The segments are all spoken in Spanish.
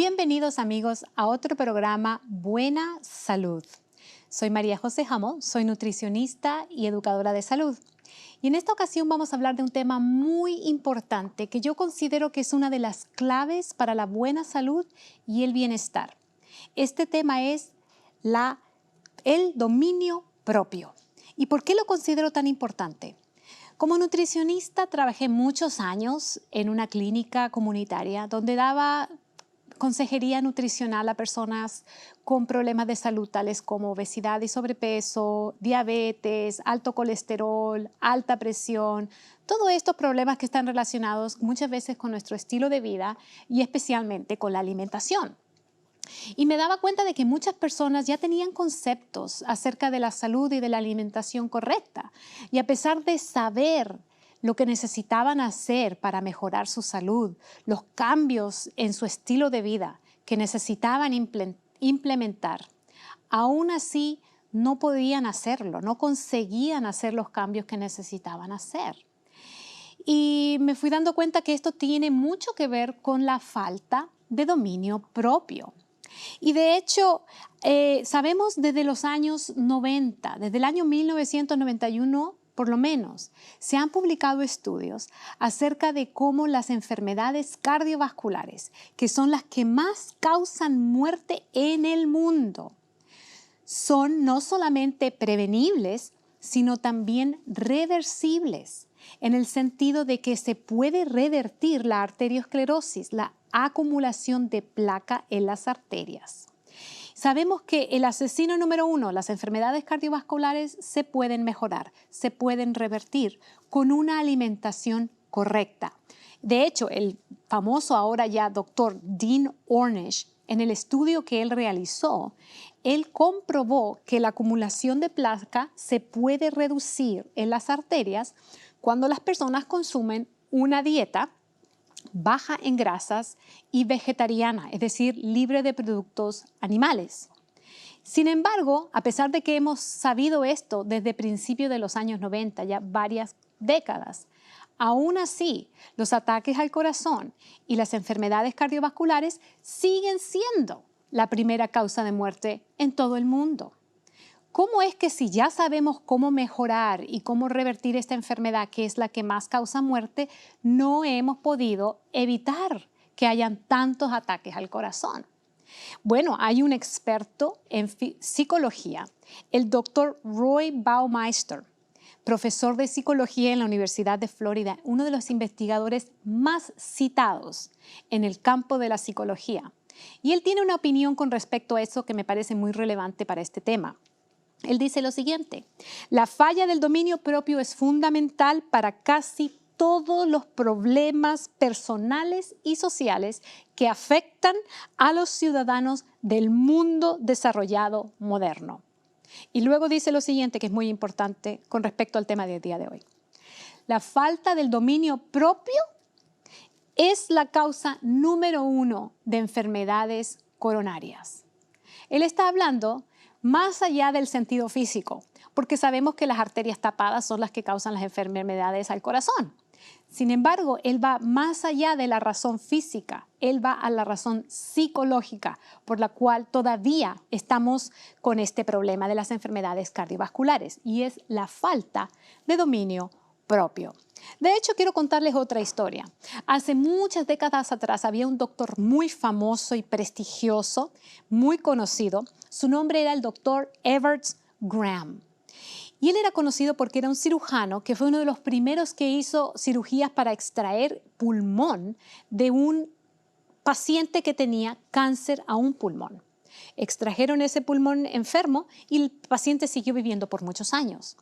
Bienvenidos amigos a otro programa Buena Salud. Soy María José Jamón, soy nutricionista y educadora de salud. Y en esta ocasión vamos a hablar de un tema muy importante que yo considero que es una de las claves para la buena salud y el bienestar. Este tema es el dominio propio. ¿Y por qué lo considero tan importante? Como nutricionista trabajé muchos años en una clínica comunitaria donde daba consejería nutricional a personas con problemas de salud tales como obesidad y sobrepeso, diabetes, alto colesterol, alta presión, todos estos problemas que están relacionados muchas veces con nuestro estilo de vida y especialmente con la alimentación. Y me daba cuenta de que muchas personas ya tenían conceptos acerca de la salud y de la alimentación correcta. Y a pesar de saber lo que necesitaban hacer para mejorar su salud, los cambios en su estilo de vida que necesitaban implementar, aún así no podían hacerlo, no conseguían hacer los cambios que necesitaban hacer. Y me fui dando cuenta que esto tiene mucho que ver con la falta de dominio propio. Y de hecho, sabemos desde los años 90, desde el año 1991 por lo menos, se han publicado estudios acerca de cómo las enfermedades cardiovasculares, que son las que más causan muerte en el mundo, son no solamente prevenibles, sino también reversibles, en el sentido de que se puede revertir la arteriosclerosis, la acumulación de placa en las arterias. Sabemos que el asesino número uno, las enfermedades cardiovasculares, se pueden mejorar, se pueden revertir con una alimentación correcta. De hecho, el famoso ahora ya doctor Dean Ornish, en el estudio que él realizó, él comprobó que la acumulación de placa se puede reducir en las arterias cuando las personas consumen una dieta baja en grasas y vegetariana, es decir, libre de productos animales. Sin embargo, a pesar de que hemos sabido esto desde principios de los años 90, ya varias décadas, aún así los ataques al corazón y las enfermedades cardiovasculares siguen siendo la primera causa de muerte en todo el mundo. ¿Cómo es que si ya sabemos cómo mejorar y cómo revertir esta enfermedad, que es la que más causa muerte, no hemos podido evitar que hayan tantos ataques al corazón? Bueno, hay un experto en psicología, el doctor Roy Baumeister, profesor de psicología en la Universidad de Florida, uno de los investigadores más citados en el campo de la psicología. Y él tiene una opinión con respecto a eso que me parece muy relevante para este tema. Él dice lo siguiente: la falla del dominio propio es fundamental para casi todos los problemas personales y sociales que afectan a los ciudadanos del mundo desarrollado moderno. Y luego dice lo siguiente, que es muy importante con respecto al tema del día de hoy. La falta del dominio propio es la causa número uno de enfermedades coronarias. Él está hablando más allá del sentido físico, porque sabemos que las arterias tapadas son las que causan las enfermedades al corazón. Sin embargo, él va más allá de la razón física, él va a la razón psicológica, por la cual todavía estamos con este problema de las enfermedades cardiovasculares, y es la falta de dominio propio. De hecho, quiero contarles otra historia. Hace muchas décadas atrás había un doctor muy famoso y prestigioso, muy conocido. Su nombre era el doctor Everett Graham. Y él era conocido porque era un cirujano que fue uno de los primeros que hizo cirugías para extraer pulmón de un paciente que tenía cáncer a un pulmón. Extrajeron ese pulmón enfermo y el paciente siguió viviendo por muchos años.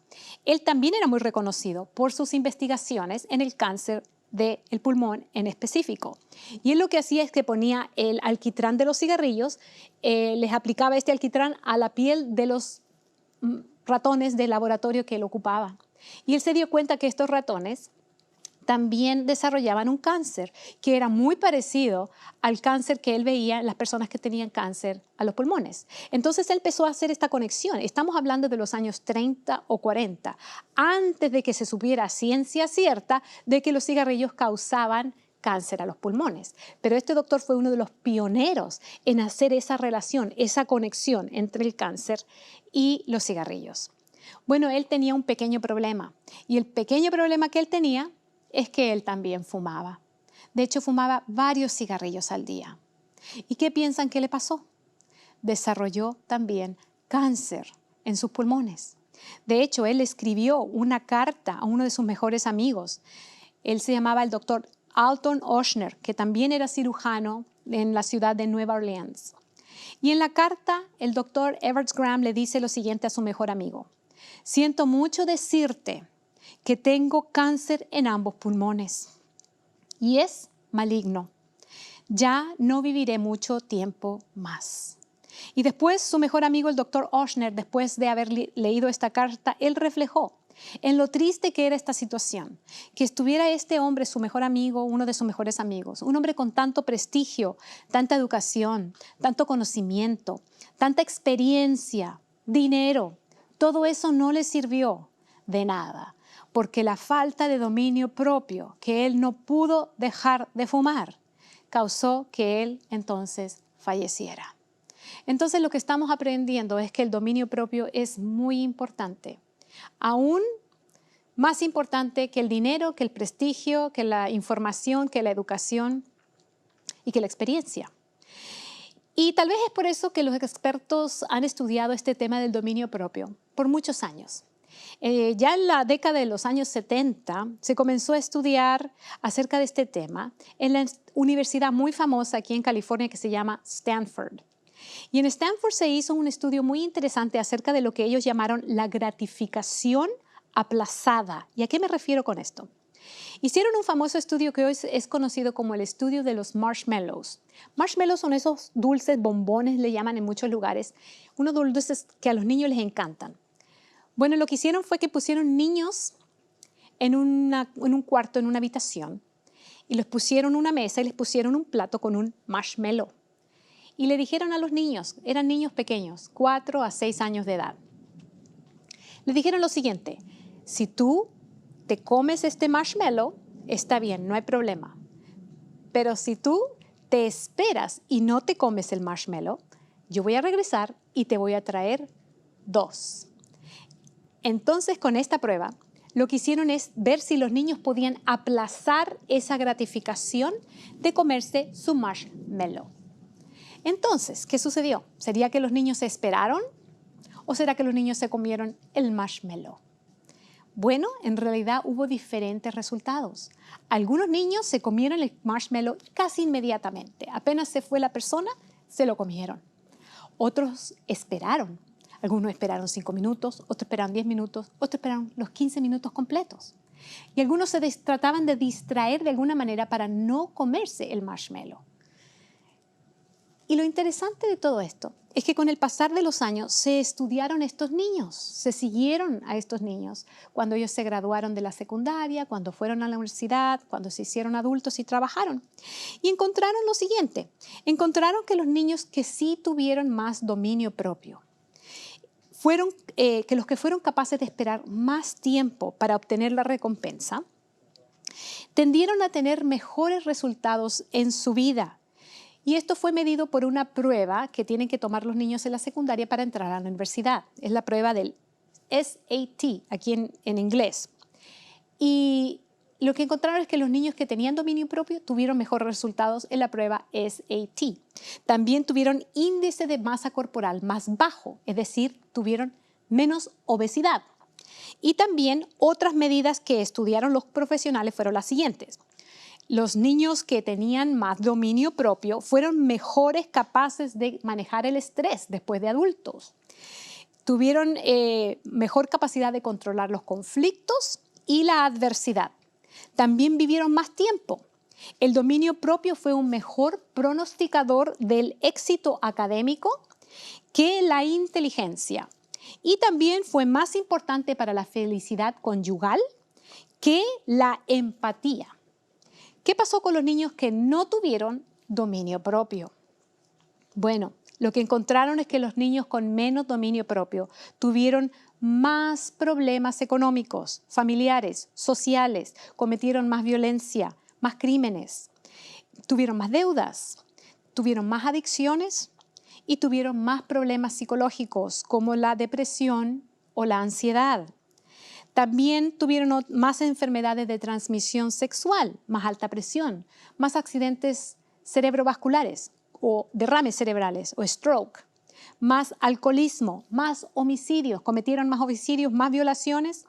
Él también era muy reconocido por sus investigaciones en el cáncer del pulmón en específico. Y él lo que hacía es que ponía el alquitrán de los cigarrillos, les aplicaba este alquitrán a la piel de los ratones de laboratorio que él ocupaba. Y él se dio cuenta que estos ratones también desarrollaban un cáncer que era muy parecido al cáncer que él veía en las personas que tenían cáncer a los pulmones. Entonces él empezó a hacer esta conexión. Estamos hablando de los años 30 o 40, antes de que se supiera a ciencia cierta de que los cigarrillos causaban cáncer a los pulmones. Pero este doctor fue uno de los pioneros en hacer esa relación, esa conexión entre el cáncer y los cigarrillos. Bueno, él tenía un pequeño problema y el pequeño problema que él tenía es que él también fumaba. De hecho, fumaba varios cigarrillos al día. ¿Y qué piensan que le pasó? Desarrolló también cáncer en sus pulmones. De hecho, él escribió una carta a uno de sus mejores amigos. Él se llamaba el doctor Alton Ochsner, que también era cirujano en la ciudad de Nueva Orleans. Y en la carta, el doctor Everett Graham le dice lo siguiente a su mejor amigo. Siento mucho decirte que tengo cáncer en ambos pulmones y es maligno. Ya no viviré mucho tiempo más. Y después su mejor amigo, el doctor Ochsner, después de haber leído esta carta, él reflejó en lo triste que era esta situación, que estuviera este hombre, su mejor amigo, uno de sus mejores amigos, un hombre con tanto prestigio, tanta educación, tanto conocimiento, tanta experiencia, dinero. Todo eso no le sirvió de nada, porque la falta de dominio propio, que él no pudo dejar de fumar, causó que él entonces falleciera. Entonces lo que estamos aprendiendo es que el dominio propio es muy importante. Aún más importante que el dinero, que el prestigio, que la información, que la educación y que la experiencia. Y tal vez es por eso que los expertos han estudiado este tema del dominio propio por muchos años. Ya en la década de los años 70 se comenzó a estudiar acerca de este tema en la universidad muy famosa aquí en California que se llama Stanford. Y en Stanford se hizo un estudio muy interesante acerca de lo que ellos llamaron la gratificación aplazada. ¿Y a qué me refiero con esto? Hicieron un famoso estudio que hoy es conocido como el estudio de los marshmallows. Marshmallows son esos dulces, bombones, le llaman en muchos lugares, unos dulces que a los niños les encantan. Bueno, lo que hicieron fue que pusieron niños en un cuarto, en una habitación, y les pusieron una mesa y les pusieron un plato con un marshmallow. Y le dijeron a los niños, eran niños pequeños, 4 a 6 años de edad, le dijeron lo siguiente: si tú te comes este marshmallow, está bien, no hay problema. Pero si tú te esperas y no te comes el marshmallow, yo voy a regresar y te voy a traer 2. Entonces, con esta prueba, lo que hicieron es ver si los niños podían aplazar esa gratificación de comerse su marshmallow. Entonces, ¿qué sucedió? ¿Sería que los niños se esperaron o será que los niños se comieron el marshmallow? Bueno, en realidad hubo diferentes resultados. Algunos niños se comieron el marshmallow casi inmediatamente. Apenas se fue la persona, se lo comieron. Otros esperaron. Algunos esperaron 5 minutos, otros esperaron 10 minutos, otros esperaron los 15 minutos completos. Y algunos se trataban de distraer de alguna manera para no comerse el marshmallow. Y lo interesante de todo esto es que con el pasar de los años se estudiaron estos niños, se siguieron a estos niños cuando ellos se graduaron de la secundaria, cuando fueron a la universidad, cuando se hicieron adultos y trabajaron. Y encontraron lo siguiente, encontraron que los niños que sí tuvieron más dominio propio, fueron que los que fueron capaces de esperar más tiempo para obtener la recompensa, tendieron a tener mejores resultados en su vida. Y esto fue medido por una prueba que tienen que tomar los niños en la secundaria para entrar a la universidad. Es la prueba del SAT, aquí en inglés. Y lo que encontraron es que los niños que tenían dominio propio tuvieron mejores resultados en la prueba SAT. También tuvieron índice de masa corporal más bajo, es decir, tuvieron menos obesidad. Y también otras medidas que estudiaron los profesionales fueron las siguientes. Los niños que tenían más dominio propio fueron mejores capaces de manejar el estrés después de adultos. Tuvieron mejor capacidad de controlar los conflictos y la adversidad. También vivieron más tiempo. El dominio propio fue un mejor pronosticador del éxito académico que la inteligencia. Y también fue más importante para la felicidad conyugal que la empatía. ¿Qué pasó con los niños que no tuvieron dominio propio? Bueno, lo que encontraron es que los niños con menos dominio propio tuvieron más problemas económicos, familiares, sociales, cometieron más violencia, más crímenes. tuvieron más deudas, tuvieron más adicciones y tuvieron más problemas psicológicos como la depresión o la ansiedad. También tuvieron más enfermedades de transmisión sexual, más alta presión, más accidentes cerebrovasculares o derrames cerebrales o stroke, más alcoholismo, más homicidios, cometieron más homicidios, más violaciones,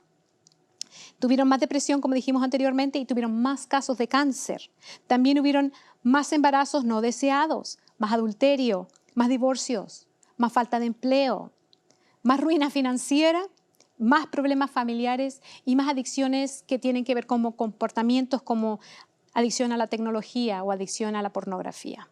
tuvieron más depresión, como dijimos anteriormente, y tuvieron más casos de cáncer. También hubieron más embarazos no deseados, más adulterio, más divorcios, más falta de empleo, más ruina financiera, más problemas familiares y más adicciones que tienen que ver con comportamientos como adicción a la tecnología o adicción a la pornografía.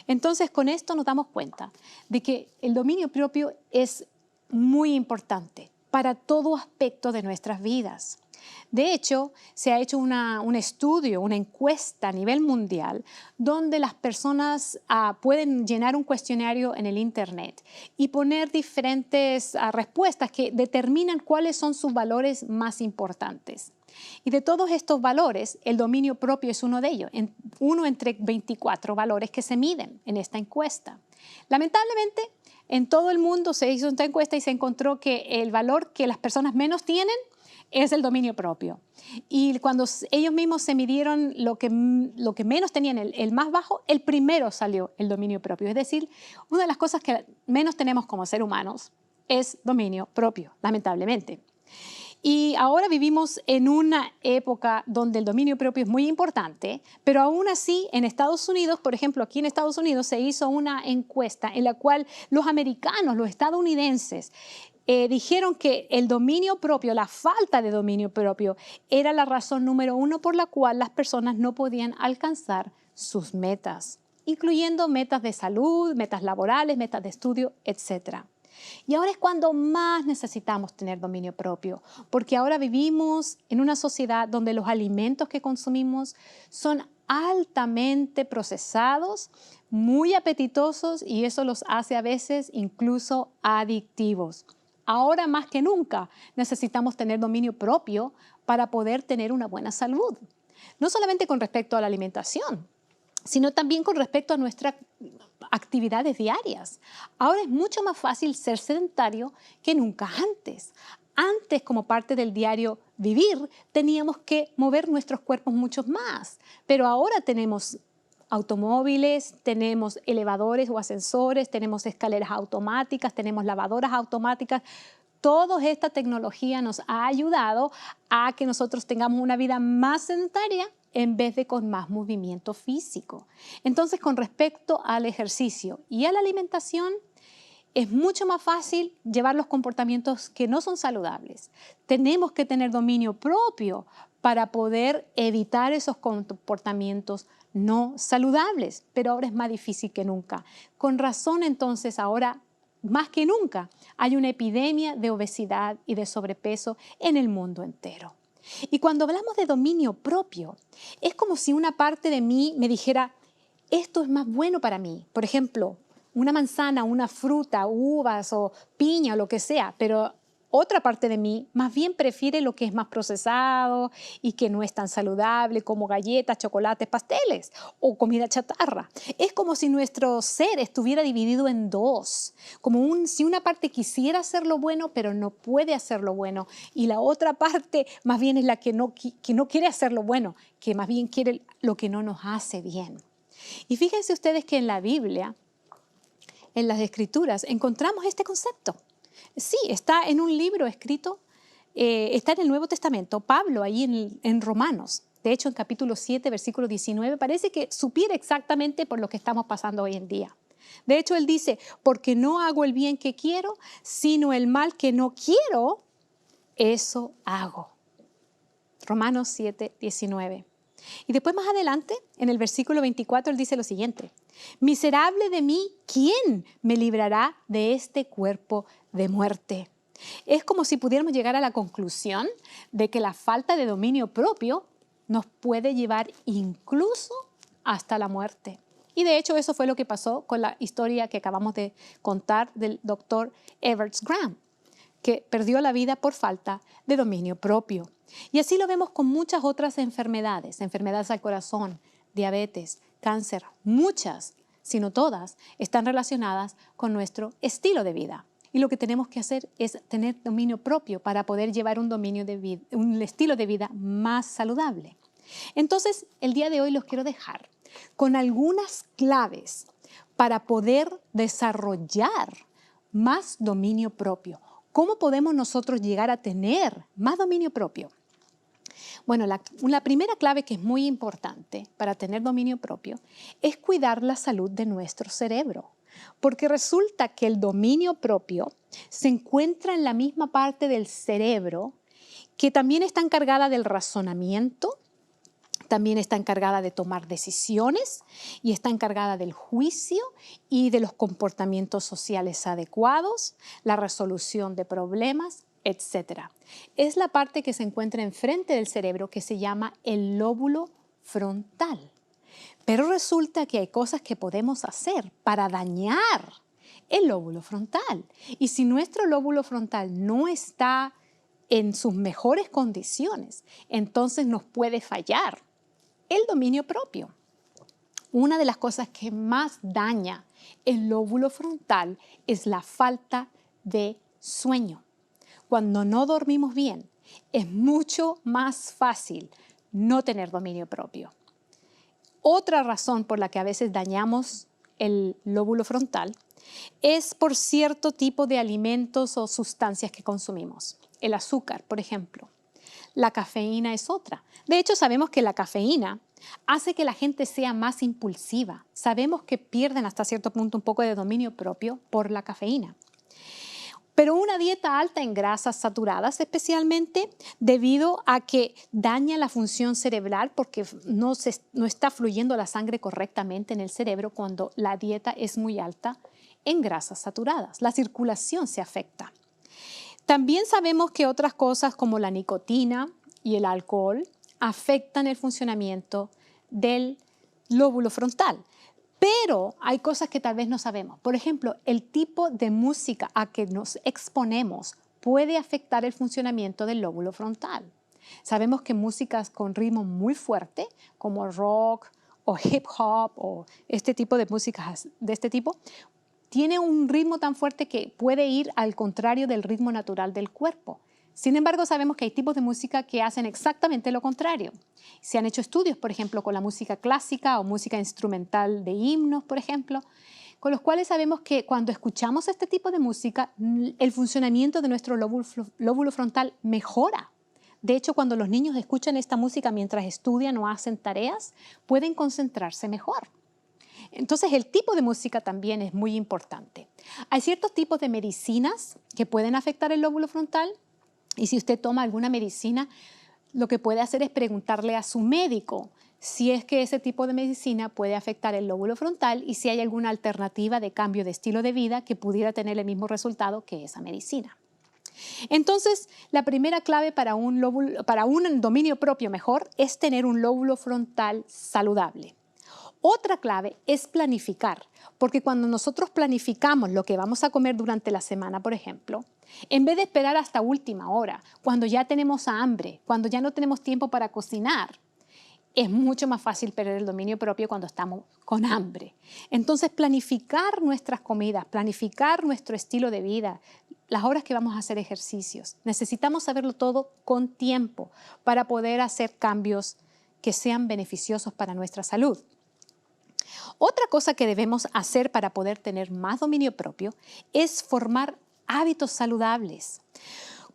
Entonces, con esto nos damos cuenta de que el dominio propio es muy importante para todo aspecto de nuestras vidas. De hecho, se ha hecho un estudio, una encuesta a nivel mundial, donde las personas pueden llenar un cuestionario en el Internet y poner diferentes respuestas que determinan cuáles son sus valores más importantes. Y de todos estos valores, el dominio propio es uno de ellos, uno entre 24 valores que se miden en esta encuesta. Lamentablemente, en todo el mundo se hizo esta encuesta y se encontró que el valor que las personas menos tienen es el dominio propio. Y cuando ellos mismos se midieron lo que menos tenían, el más bajo, el primero salió el dominio propio. Es decir, una de las cosas que menos tenemos como seres humanos es dominio propio, lamentablemente. Y ahora vivimos en una época donde el dominio propio es muy importante, pero aún así en Estados Unidos, por ejemplo, aquí en Estados Unidos se hizo una encuesta en la cual los americanos, los estadounidenses, dijeron que el dominio propio, la falta de dominio propio, era la razón número uno por la cual las personas no podían alcanzar sus metas, incluyendo metas de salud, metas laborales, metas de estudio, etc. Y ahora es cuando más necesitamos tener dominio propio, porque ahora vivimos en una sociedad donde los alimentos que consumimos son altamente procesados, muy apetitosos y eso los hace a veces incluso adictivos. Ahora más que nunca necesitamos tener dominio propio para poder tener una buena salud. No solamente con respecto a la alimentación, sino también con respecto a nuestras actividades diarias. Ahora es mucho más fácil ser sedentario que nunca antes. Antes, como parte del diario vivir, teníamos que mover nuestros cuerpos mucho más, pero ahora tenemos automóviles, tenemos elevadores o ascensores, tenemos escaleras automáticas, tenemos lavadoras automáticas. Toda esta tecnología nos ha ayudado a que nosotros tengamos una vida más sedentaria en vez de con más movimiento físico. Entonces, con respecto al ejercicio y a la alimentación, es mucho más fácil llevar los comportamientos que no son saludables. Tenemos que tener dominio propio para poder evitar esos comportamientos no saludables, pero ahora es más difícil que nunca. Con razón, entonces, ahora más que nunca hay una epidemia de obesidad y de sobrepeso en el mundo entero. Y cuando hablamos de dominio propio, es como si una parte de mí me dijera, esto es más bueno para mí. Por ejemplo, una manzana, una fruta, uvas o piña o lo que sea, pero otra parte de mí más bien prefiere lo que es más procesado y que no es tan saludable como galletas, chocolates, pasteles o comida chatarra. Es como si nuestro ser estuviera dividido en dos, como si una parte quisiera hacer lo bueno pero no puede hacer lo bueno y la otra parte más bien es la que no quiere hacer lo bueno, que más bien quiere lo que no nos hace bien. Y fíjense ustedes que en la Biblia, en las Escrituras, encontramos este concepto. Sí, está en un libro escrito, está en el Nuevo Testamento, Pablo ahí en Romanos. De hecho, en capítulo 7, versículo 19, parece que supiera exactamente por lo que estamos pasando hoy en día. De hecho, él dice, porque no hago el bien que quiero, sino el mal que no quiero, eso hago. Romanos 7, 19. Y después más adelante, en el versículo 24, él dice lo siguiente, miserable de mí, ¿quién me librará de este cuerpo de muerte? Es como si pudiéramos llegar a la conclusión de que la falta de dominio propio nos puede llevar incluso hasta la muerte. Y de hecho eso fue lo que pasó con la historia que acabamos de contar del doctor Everett Graham, que perdió la vida por falta de dominio propio. Y así lo vemos con muchas otras enfermedades, enfermedades al corazón, diabetes, cáncer, muchas, si no todas, están relacionadas con nuestro estilo de vida. Y lo que tenemos que hacer es tener dominio propio para poder llevar un estilo de vida más saludable. Entonces, el día de hoy los quiero dejar con algunas claves para poder desarrollar más dominio propio. ¿Cómo podemos nosotros llegar a tener más dominio propio? Bueno, la primera clave que es muy importante para tener dominio propio es cuidar la salud de nuestro cerebro. Porque resulta que el dominio propio se encuentra en la misma parte del cerebro que también está encargada del razonamiento, también está encargada de tomar decisiones y está encargada del juicio y de los comportamientos sociales adecuados, la resolución de problemas, etc. Es la parte que se encuentra enfrente del cerebro que se llama el lóbulo frontal. Pero resulta que hay cosas que podemos hacer para dañar el lóbulo frontal. Y si nuestro lóbulo frontal no está en sus mejores condiciones, entonces nos puede fallar el dominio propio. Una de las cosas que más daña el lóbulo frontal es la falta de sueño. Cuando no dormimos bien, es mucho más fácil no tener dominio propio. Otra razón por la que a veces dañamos el lóbulo frontal es por cierto tipo de alimentos o sustancias que consumimos. El azúcar, por ejemplo. La cafeína es otra. De hecho, sabemos que la cafeína hace que la gente sea más impulsiva. Sabemos que pierden hasta cierto punto un poco de dominio propio por la cafeína. Pero una dieta alta en grasas saturadas, especialmente debido a que daña la función cerebral porque no está fluyendo la sangre correctamente en el cerebro cuando la dieta es muy alta en grasas saturadas. La circulación se afecta. También sabemos que otras cosas como la nicotina y el alcohol afectan el funcionamiento del lóbulo frontal. Pero hay cosas que tal vez no sabemos. Por ejemplo, el tipo de música a que nos exponemos puede afectar el funcionamiento del lóbulo frontal. Sabemos que músicas con ritmo muy fuerte, como rock o hip hop o este tipo de músicas de este tipo, tiene un ritmo tan fuerte que puede ir al contrario del ritmo natural del cuerpo. Sin embargo, sabemos que hay tipos de música que hacen exactamente lo contrario. Se han hecho estudios, por ejemplo, con la música clásica o música instrumental de himnos, por ejemplo, con los cuales sabemos que cuando escuchamos este tipo de música, el funcionamiento de nuestro lóbulo frontal mejora. De hecho, cuando los niños escuchan esta música mientras estudian o hacen tareas, pueden concentrarse mejor. Entonces, el tipo de música también es muy importante. Hay ciertos tipos de medicinas que pueden afectar el lóbulo frontal. Y si usted toma alguna medicina, lo que puede hacer es preguntarle a su médico si es que ese tipo de medicina puede afectar el lóbulo frontal y si hay alguna alternativa de cambio de estilo de vida que pudiera tener el mismo resultado que esa medicina. Entonces, la primera clave para un dominio propio mejor es tener un lóbulo frontal saludable. Otra clave es planificar, porque cuando nosotros planificamos lo que vamos a comer durante la semana, por ejemplo, en vez de esperar hasta última hora, cuando ya tenemos hambre, cuando ya no tenemos tiempo para cocinar, es mucho más fácil perder el dominio propio cuando estamos con hambre. Entonces, planificar nuestras comidas, planificar nuestro estilo de vida, las horas que vamos a hacer ejercicios. Necesitamos saberlo todo con tiempo para poder hacer cambios que sean beneficiosos para nuestra salud. Otra cosa que debemos hacer para poder tener más dominio propio es formar hábitos saludables.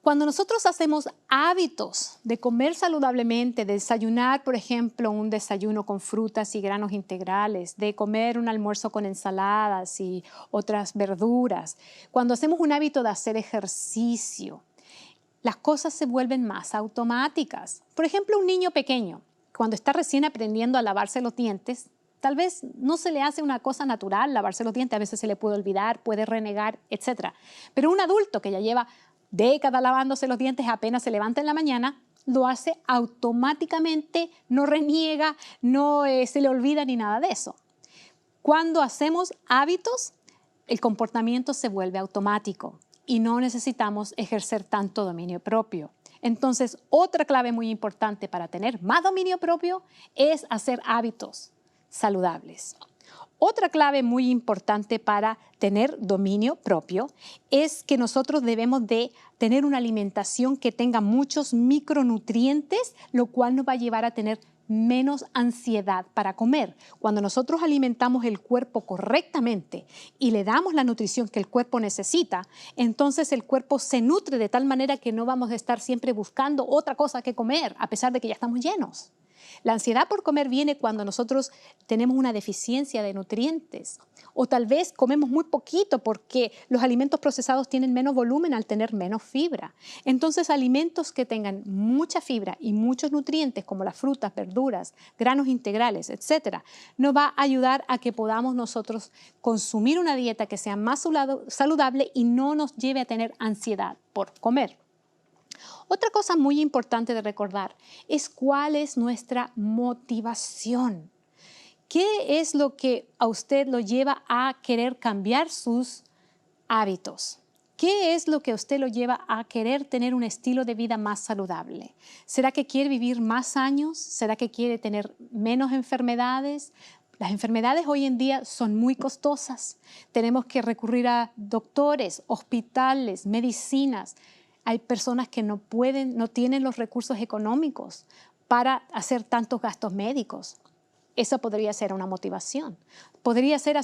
Cuando nosotros hacemos hábitos de comer saludablemente, de desayunar, por ejemplo, un desayuno con frutas y granos integrales, de comer un almuerzo con ensaladas y otras verduras, cuando hacemos un hábito de hacer ejercicio, las cosas se vuelven más automáticas. Por ejemplo, un niño pequeño, cuando está recién aprendiendo a lavarse los dientes, tal vez no se le hace una cosa natural lavarse los dientes, a veces se le puede olvidar, puede renegar, etc. Pero un adulto que ya lleva décadas lavándose los dientes, apenas se levanta en la mañana, lo hace automáticamente, no reniega, no se le olvida ni nada de eso. Cuando hacemos hábitos, el comportamiento se vuelve automático y no necesitamos ejercer tanto dominio propio. Entonces, otra clave muy importante para tener más dominio propio es hacer hábitos. saludables. Otra clave muy importante para tener dominio propio es que nosotros debemos de tener una alimentación que tenga muchos micronutrientes, lo cual nos va a llevar a tener menos ansiedad para comer. Cuando nosotros alimentamos el cuerpo correctamente y le damos la nutrición que el cuerpo necesita, entonces el cuerpo se nutre de tal manera que no vamos a estar siempre buscando otra cosa que comer, a pesar de que ya estamos llenos. La ansiedad por comer viene cuando nosotros tenemos una deficiencia de nutrientes o tal vez comemos muy poquito porque los alimentos procesados tienen menos volumen al tener menos fibra. Entonces, alimentos que tengan mucha fibra y muchos nutrientes como las frutas, verduras, granos integrales, etcétera, nos va a ayudar a que podamos nosotros consumir una dieta que sea más saludable y no nos lleve a tener ansiedad por comer. Otra cosa muy importante de recordar es cuál es nuestra motivación. ¿Qué es lo que a usted lo lleva a querer cambiar sus hábitos? ¿Qué es lo que a usted lo lleva a querer tener un estilo de vida más saludable? ¿Será que quiere vivir más años? ¿Será que quiere tener menos enfermedades? Las enfermedades hoy en día son muy costosas. Tenemos que recurrir a doctores, hospitales, medicinas. Hay personas que no tienen los recursos económicos para hacer tantos gastos médicos. Esa podría ser una motivación. Podría ser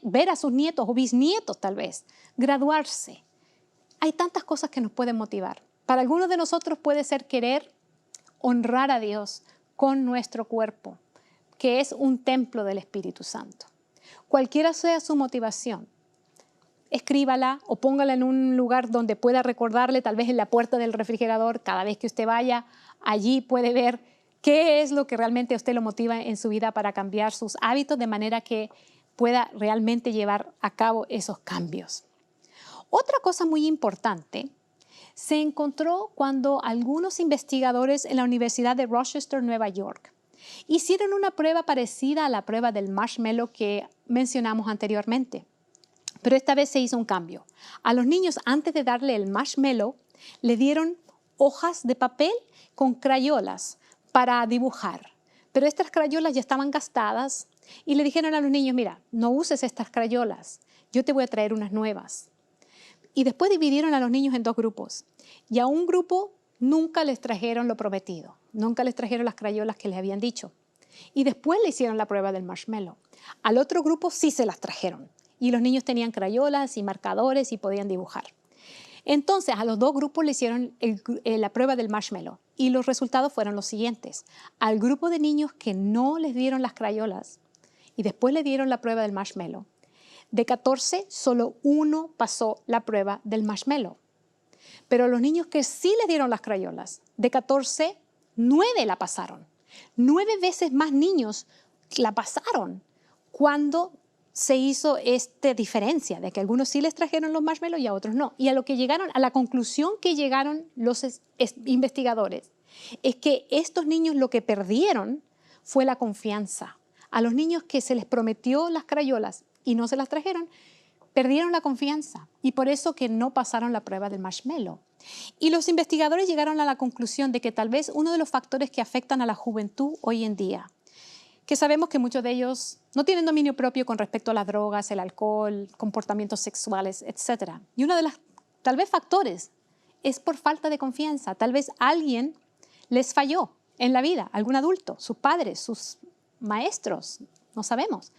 ver a sus nietos o bisnietos tal vez, graduarse. Hay tantas cosas que nos pueden motivar. Para algunos de nosotros puede ser querer honrar a Dios con nuestro cuerpo, que es un templo del Espíritu Santo. Cualquiera sea su motivación, escríbala o póngala en un lugar donde pueda recordarle, tal vez en la puerta del refrigerador. Cada vez que usted vaya, allí puede ver qué es lo que realmente a usted lo motiva en su vida para cambiar sus hábitos de manera que pueda realmente llevar a cabo esos cambios. Otra cosa muy importante se encontró cuando algunos investigadores en la Universidad de Rochester, Nueva York, hicieron una prueba parecida a la prueba del marshmallow que mencionamos anteriormente. Pero esta vez se hizo un cambio. A los niños, antes de darle el marshmallow, le dieron hojas de papel con crayolas para dibujar. Pero estas crayolas ya estaban gastadas y le dijeron a los niños, mira, no uses estas crayolas, yo te voy a traer unas nuevas. Y después dividieron a los niños en dos grupos. Y a un grupo nunca les trajeron lo prometido, nunca les trajeron las crayolas que les habían dicho. Y después le hicieron la prueba del marshmallow. Al otro grupo sí se las trajeron. Y los niños tenían crayolas y marcadores y podían dibujar. Entonces, a los dos grupos le hicieron la prueba del marshmallow y los resultados fueron los siguientes. Al grupo de niños que no les dieron las crayolas y después le dieron la prueba del marshmallow, de 14, solo uno pasó la prueba del marshmallow. Pero los niños que sí les dieron las crayolas, de 14, 9 la pasaron. 9 veces más niños la pasaron cuando se hizo esta diferencia de que a algunos sí les trajeron los marshmallows y a otros no. Y a la conclusión que llegaron los investigadores es que estos niños lo que perdieron fue la confianza. A los niños que se les prometió las crayolas y no se las trajeron, perdieron la confianza y por eso que no pasaron la prueba del marshmallow. Y los investigadores llegaron a la conclusión de que tal vez uno de los factores que afectan a la juventud hoy en día, que sabemos que muchos de ellos no tienen dominio propio con respecto a las drogas, el alcohol, comportamientos sexuales, etc. Y uno de los, tal vez, factores es por falta de confianza. Tal vez alguien les falló en la vida, algún adulto, sus padres, sus maestros, no sabemos,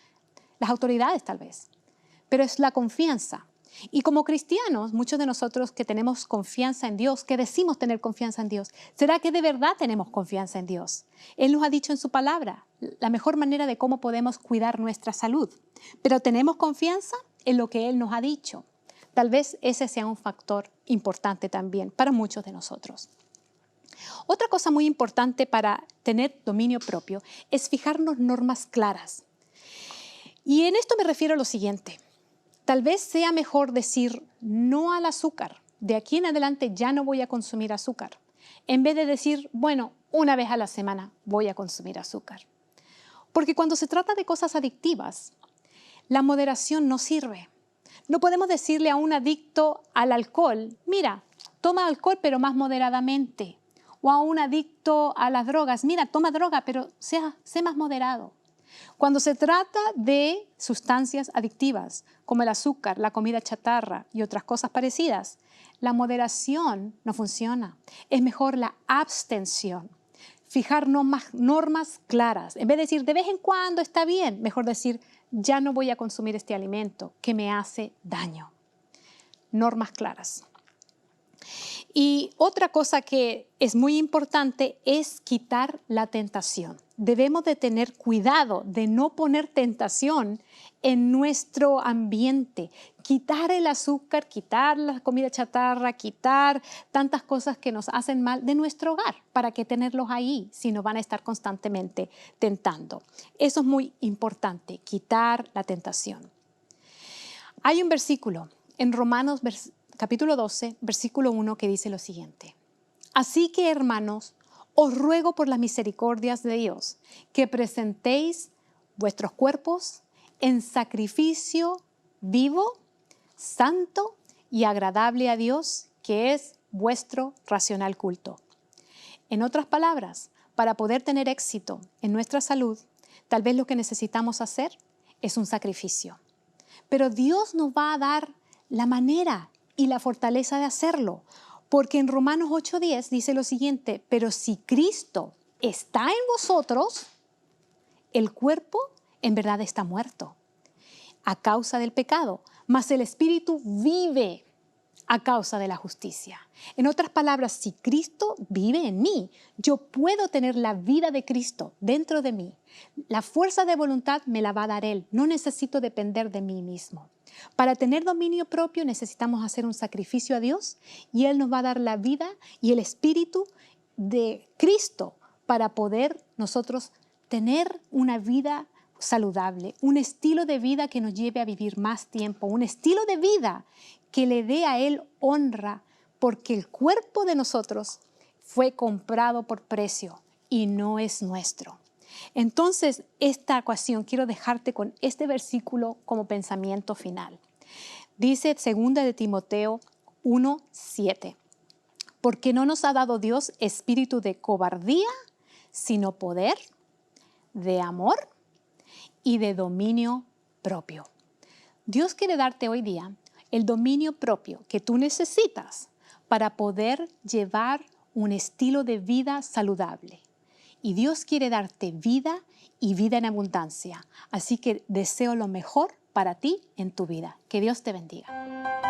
las autoridades tal vez. Pero es la confianza. Y como cristianos, muchos de nosotros que tenemos confianza en Dios, que decimos tener confianza en Dios, ¿será que de verdad tenemos confianza en Dios? Él nos ha dicho en su palabra la mejor manera de cómo podemos cuidar nuestra salud. Pero ¿tenemos confianza en lo que Él nos ha dicho? Tal vez ese sea un factor importante también para muchos de nosotros. Otra cosa muy importante para tener dominio propio es fijarnos normas claras. Y en esto me refiero a lo siguiente. Tal vez sea mejor decir no al azúcar. De aquí en adelante ya no voy a consumir azúcar. En vez de decir, bueno, una vez a la semana voy a consumir azúcar. Porque cuando se trata de cosas adictivas, la moderación no sirve. No podemos decirle a un adicto al alcohol, mira, toma alcohol pero más moderadamente. O a un adicto a las drogas, mira, toma droga pero sé más moderado. Cuando se trata de sustancias adictivas, como el azúcar, la comida chatarra y otras cosas parecidas, la moderación no funciona. Es mejor la abstención. Fijar normas claras. En vez de decir de vez en cuando está bien, mejor decir ya no voy a consumir este alimento que me hace daño. Normas claras. Y otra cosa que es muy importante es quitar la tentación. Debemos de tener cuidado de no poner tentación en nuestro ambiente. Quitar el azúcar, quitar la comida chatarra, quitar tantas cosas que nos hacen mal de nuestro hogar. ¿Para qué tenerlos ahí si nos van a estar constantemente tentando? Eso es muy importante, quitar la tentación. Hay un versículo en Romanos capítulo 12, versículo 1, que dice lo siguiente. Así que, hermanos, os ruego por las misericordias de Dios que presentéis vuestros cuerpos en sacrificio vivo, santo y agradable a Dios, que es vuestro racional culto. En otras palabras, para poder tener éxito en nuestra salud, tal vez lo que necesitamos hacer es un sacrificio. Pero Dios nos va a dar la manera y la fortaleza de hacerlo, porque en Romanos 8:10 dice lo siguiente, pero si Cristo está en vosotros, el cuerpo en verdad está muerto a causa del pecado, mas el espíritu vive a causa de la justicia. En otras palabras, si Cristo vive en mí, yo puedo tener la vida de Cristo dentro de mí. La fuerza de voluntad me la va a dar Él. No necesito depender de mí mismo. Para tener dominio propio necesitamos hacer un sacrificio a Dios y Él nos va a dar la vida y el espíritu de Cristo para poder nosotros tener una vida saludable, un estilo de vida que nos lleve a vivir más tiempo, un estilo de vida que le dé a Él honra, porque el cuerpo de nosotros fue comprado por precio y no es nuestro. Entonces, esta ocasión quiero dejarte con este versículo como pensamiento final. Dice 2 de Timoteo 1:7, porque no nos ha dado Dios espíritu de cobardía, sino poder, de amor y de dominio propio. Dios quiere darte hoy día el dominio propio que tú necesitas para poder llevar un estilo de vida saludable. Y Dios quiere darte vida y vida en abundancia. Así que deseo lo mejor para ti en tu vida. Que Dios te bendiga.